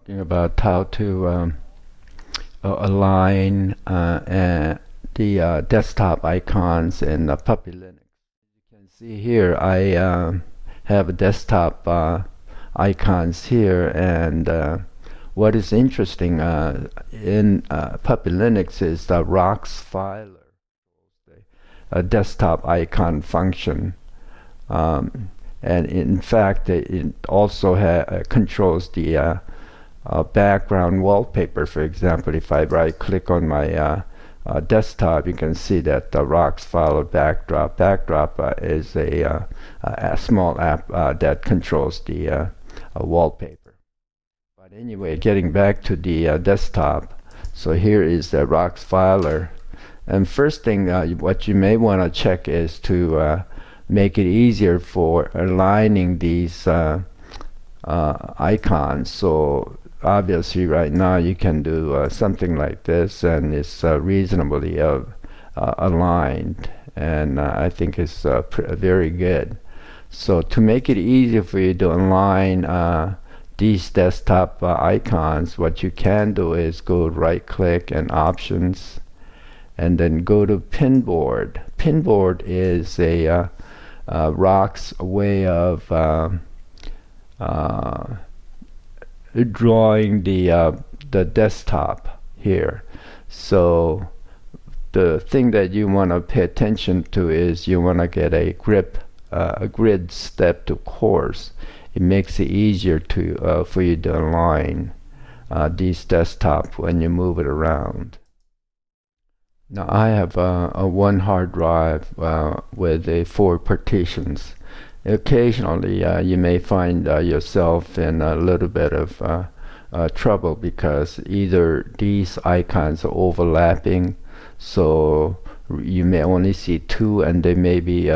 talking about how to align the desktop icons in PuppyLinux. You can see here I have desktop icons here, and what is interesting in PuppyLinux is the rocks filer, a desktop icon function. And in fact, it also controls the background wallpaper. For example, if I right click on my desktop, you can see that the rocks file backdrop. Backdrop is a small app that controls the wallpaper. But anyway, getting back to the desktop, so here is the rocks filer. And first thing what you may want to check is to make it easier for aligning these icons. So obviously right now you can do something like this, and it's reasonably aligned, and I think it's very good. So to make it easier for you to align these desktop icons, what you can do is go right click and options, and then go to pinboard. Pinboard is a Rock's way of drawing the desktop here. So the thing that you want to pay attention to is you want to get a grid step to course. It makes it easier to for you to align these desktop when you move it around. Now I have a one hard drive with 4 partitions. Occasionally you may find yourself in a little bit of trouble because either these icons are overlapping, so you may only see 2, and there may be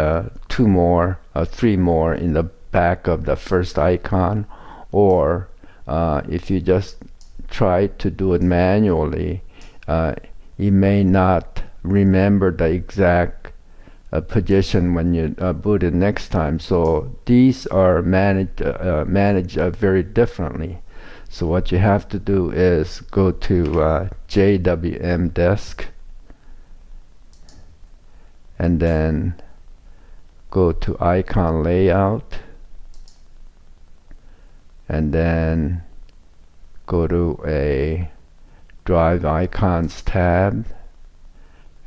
2 more or 3 more in the back of the first icon, or if you just try to do it manually, you may not remember the exact position when you boot it next time. So these are managed very differently. So what you have to do is go to JWM Desk, and then go to Icon Layout, and then go to a Drive Icons tab,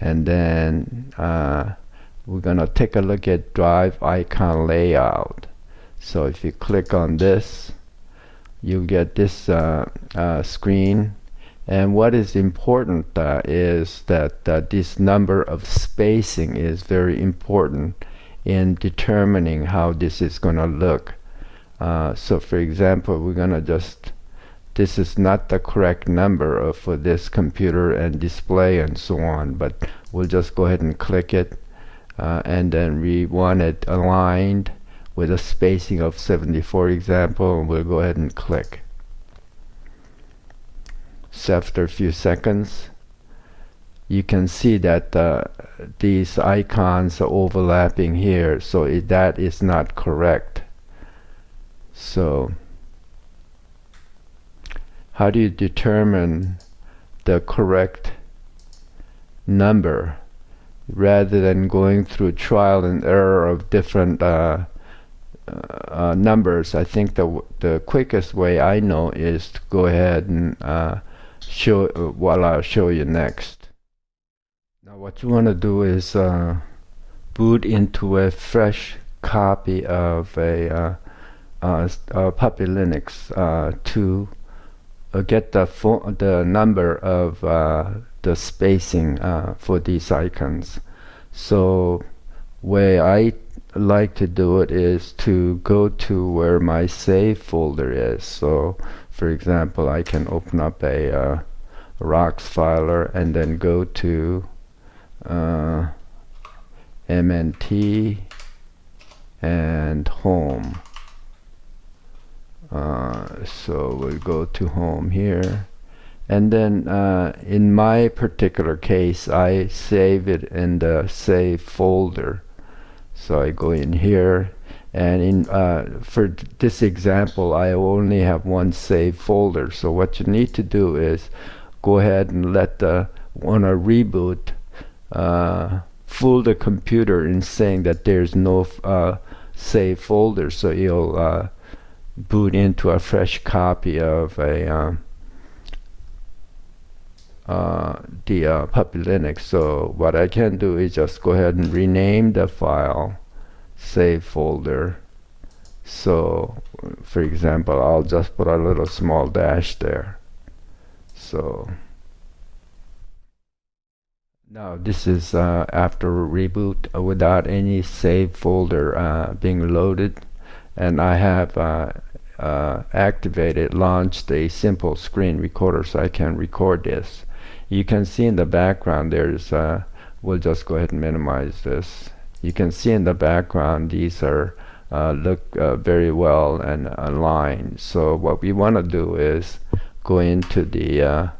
and then we're gonna take a look at Drive Icon Layout. So if you click on this, you get this screen, and what is important is that this number of spacing is very important in determining how this is gonna look. So for example, we're gonna this is not the correct number for this computer and display and so on, but we'll just go ahead and click it, and then we want it aligned with a spacing of 70, for example, and we'll go ahead and click. So after a few seconds, you can see that these icons are overlapping here, so that is not correct. So how do you determine the correct number rather than going through trial and error of different numbers? I think the quickest way I know is to go ahead and show what I'll show you next. Now what you want to do is boot into a fresh copy of a PuppyLinux to get the number of the spacing for these icons. So way I like to do it is to go to where my save folder is. So for example, I can open up a rocks filer and then go to MNT and home. So we'll go to home here, and then in my particular case I save it in the save folder. So I go in here, And for this example, I only have one save folder. So what you need to do is go ahead and on a reboot, fool the computer in saying that there's no save folder. So you'll boot into a fresh copy of the PuppyLinux. So what I can do is just go ahead and rename the file save folder. So for example, I'll just put a little small dash there. So now this is after reboot without any save folder being loaded, and I have launched a simple screen recorder so I can record this. You can see in the background there's we'll just go ahead and minimize this. You can see in the background these are look very well and aligned. So what we want to do is go into the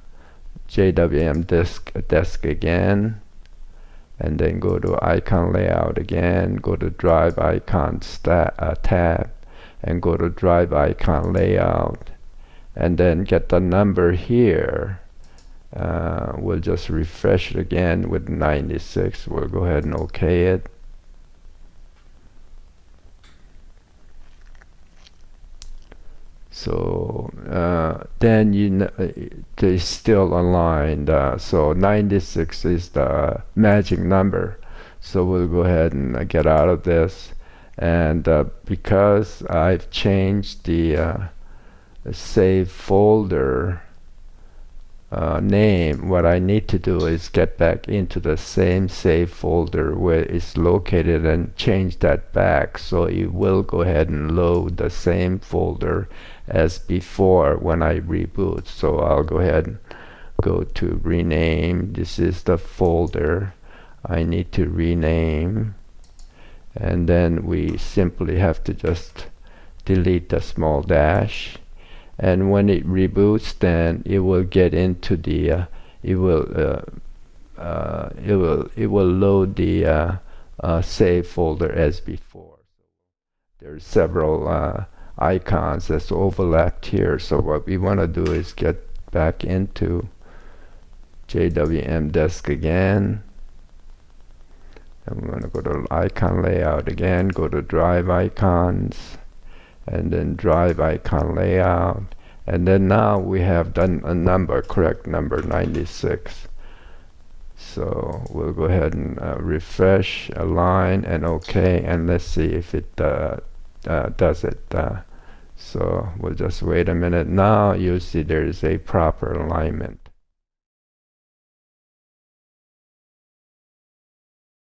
JWM desk again, and then go to icon layout again, go to drive icons tab, and go to drive icon layout, and then get the number here. We'll just refresh it again with 96. We'll go ahead and OK it. So then they're still aligned. So 96 is the magic number. So we'll go ahead and get out of this. And because I've changed the save folder name, what I need to do is get back into the same save folder where it's located and change that back, so it will go ahead and load the same folder as before when I reboot. So I'll go ahead and go to rename. This is the folder I need to rename, and then we simply have to just delete the small dash. And when it reboots, then it will get into the it will load the save folder as before. There's several icons that's overlapped here. So what we want to do is get back into JWM desk again, and we're going to go to icon layout again, go to drive icons, and then drive icon layout, and then now we have done a correct number 96. So we'll go ahead and refresh, align, and OK, and let's see if it does it. So we'll just wait a minute. Now you'll see there is a proper alignment.